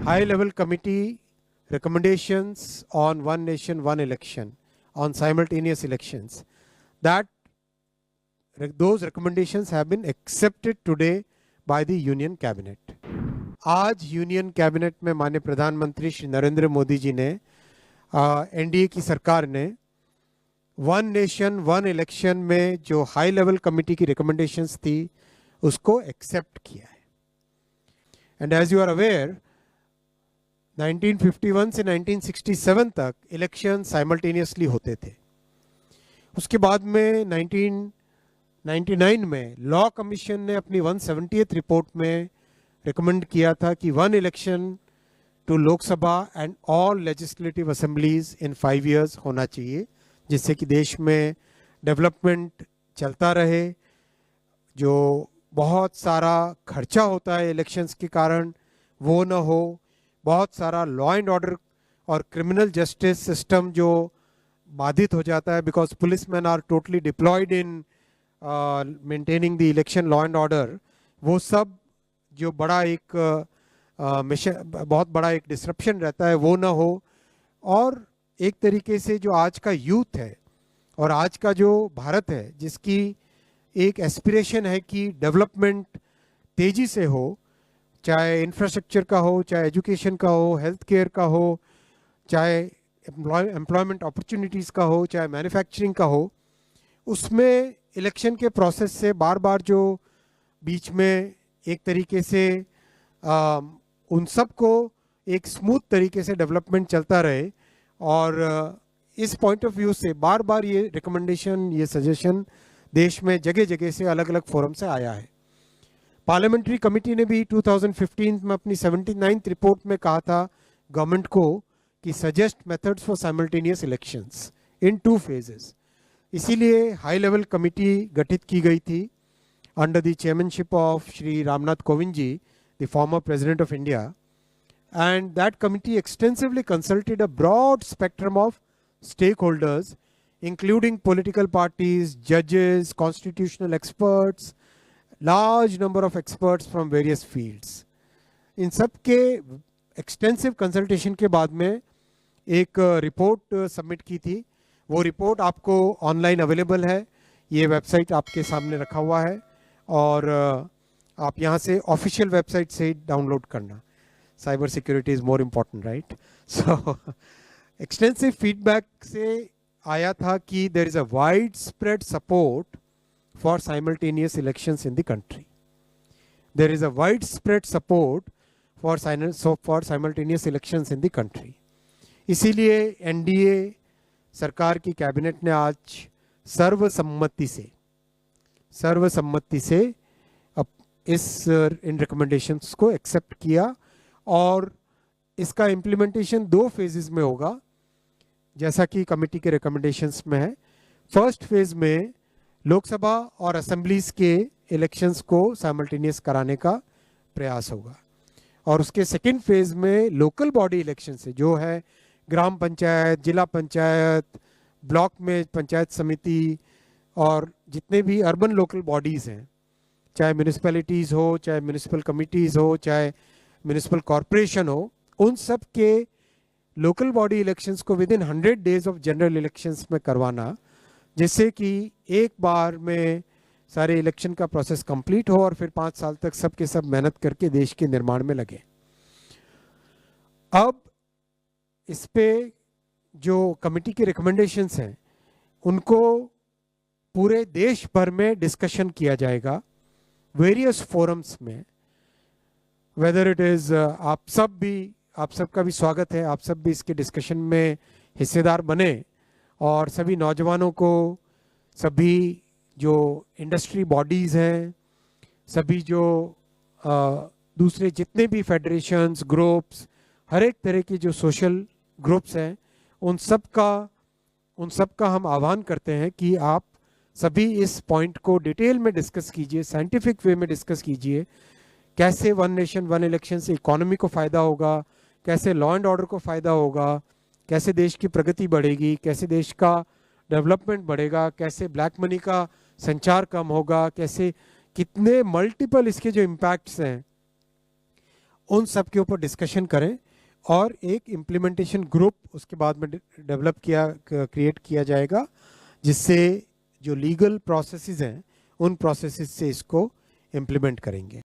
high level committee recommendations on one nation, one election, on simultaneous elections, that those recommendations have been accepted today by the Union Cabinet. आज union cabinet में माननीय प्रधानमंत्री श्री नरेंद्र मोदी जी ने NDA की सरकार ने one nation one election में जो हाई लेवल कमिटी की रिकमेंडेशंस थी उसको एक्सेप्ट किया है. And as you are aware 1951 से 1967 तक इलेक्शन साइमल्टेनियसली होते थे. उसके बाद में 1999 में लॉ कमीशन ने अपनी 170th रिपोर्ट में रिकमेंड किया था कि one election to Lok Sabha and all legislative assemblies in 5 years होना चाहिए, जिससे कि देश में डेवलपमेंट चलता रहे. जो बहुत सारा खर्चा होता है इलेक्शंस के कारण वो ना हो. बहुत सारा लॉ एंड ऑर्डर और क्रिमिनल जस्टिस सिस्टम जो बाधित हो जाता है because policeman are totally deployed in maintaining the election law and order, वो सब जो बड़ा एक मिशन बहुत बड़ा एक डिसरप्शन रहता है वो ना हो. और एक तरीके से जो आज का यूथ है और आज का जो भारत है जिसकी एक एस्पिरेशन है कि डेवलपमेंट तेजी से हो, चाहे इंफ्रास्ट्रक्चर का हो, चाहे एजुकेशन का हो, हेल्थ केयर का हो, चाहे एम्प्लॉयमेंट अपॉर्चुनिटीज़ का हो, चाहे मैन्युफैक्चरिंग का हो, उसमें इलेक्शन के प्रोसेस से बार बार जो बीच में एक तरीके से उन सब को एक स्मूथ तरीके से डेवलपमेंट चलता रहे. और इस पॉइंट ऑफ व्यू से बार बार ये रिकमेंडेशन, ये सजेशन देश में जगह जगह से अलग अलग फोरम से आया है. पार्लियामेंट्री कमेटी ने भी 2015 में अपनी 79th रिपोर्ट में कहा था गवर्नमेंट को कि suggest methods for simultaneous elections in 2 phases. इसीलिए हाई लेवल कमेटी गठित की गई थी under the chairmanship of Shri Ramnath Kovind ji, the former president of India. And that committee extensively consulted a broad spectrum of stakeholders including political parties, judges, constitutional experts, large number of experts from various fields. इन सब के extensive consultation के बाद में एक report submit की थी. वो report आपको ऑनलाइन अवेलेबल है, ये वेबसाइट आपके सामने रखा हुआ है और आप यहाँ से ऑफिशियल वेबसाइट से डाउनलोड करना. Cyber security is more important, right? So extensive feedback से आया था कि there is a widespread support for simultaneous elections in the country. There is a widespread support for simultaneous elections in the country. इसीलिए NDA सरकार की cabinet ने आज सर्वसम्मति से इन रिकमेंडेशंस को एक्सेप्ट किया. और इसका इम्प्लीमेंटेशन 2 phases में होगा जैसा कि कमेटी के रिकमेंडेशंस में है. फर्स्ट फेज में लोकसभा और असेंबलीज के इलेक्शंस को साइमल्टेनियस कराने का प्रयास होगा. और उसके सेकेंड फेज में लोकल बॉडी इलेक्शन से जो है ग्राम पंचायत, जिला पंचायत, ब्लॉक में पंचायत समिति और जितने भी अर्बन लोकल बॉडीज़ हैं, चाहे म्यूनिसिपैलिटीज़ हो, चाहे म्यूनिसिपल कमिटीज़ हो, चाहे म्यूनिसिपल कॉरपोरेशन हो, उन सब के लोकल बॉडी इलेक्शंस को with in 100 days of general elections में करवाना, जिससे कि एक बार में सारे इलेक्शन का प्रोसेस कंप्लीट हो और फिर 5 साल तक सब के सब मेहनत करके देश के निर्माण में लगे. अब इस पे जो कमेटी के रिकमेंडेशंस हैं उनको पूरे देश भर में डिस्कशन किया जाएगा वेरियस फोरम्स में. वेदर इट इज़ आप सबका भी स्वागत है, आप सब भी इसके डिस्कशन में हिस्सेदार बने और सभी नौजवानों को, सभी जो इंडस्ट्री बॉडीज़ हैं, सभी जो दूसरे जितने भी फेडरेशंस, ग्रुप्स, हर एक तरह की जो सोशल ग्रुप्स हैं, उन सब का हम आह्वान करते हैं कि आप सभी इस पॉइंट को डिटेल में डिस्कस कीजिए, साइंटिफिक वे में डिस्कस कीजिए. कैसे वन नेशन वन इलेक्शन से इकोनॉमी को फ़ायदा होगा, कैसे लॉ एंड ऑर्डर को फ़ायदा होगा, कैसे देश की प्रगति बढ़ेगी, कैसे देश का डेवलपमेंट बढ़ेगा, कैसे ब्लैक मनी का संचार कम होगा, कैसे कितने मल्टीपल इसके जो इम्पैक्ट्स हैं उन सब के ऊपर डिस्कशन करें और एक इम्प्लीमेंटेशन ग्रुप उसके बाद में डेवलप क्रिएट किया जाएगा, जिससे जो लीगल प्रोसेसेस हैं उन प्रोसेसेस से इसको इम्प्लीमेंट करेंगे।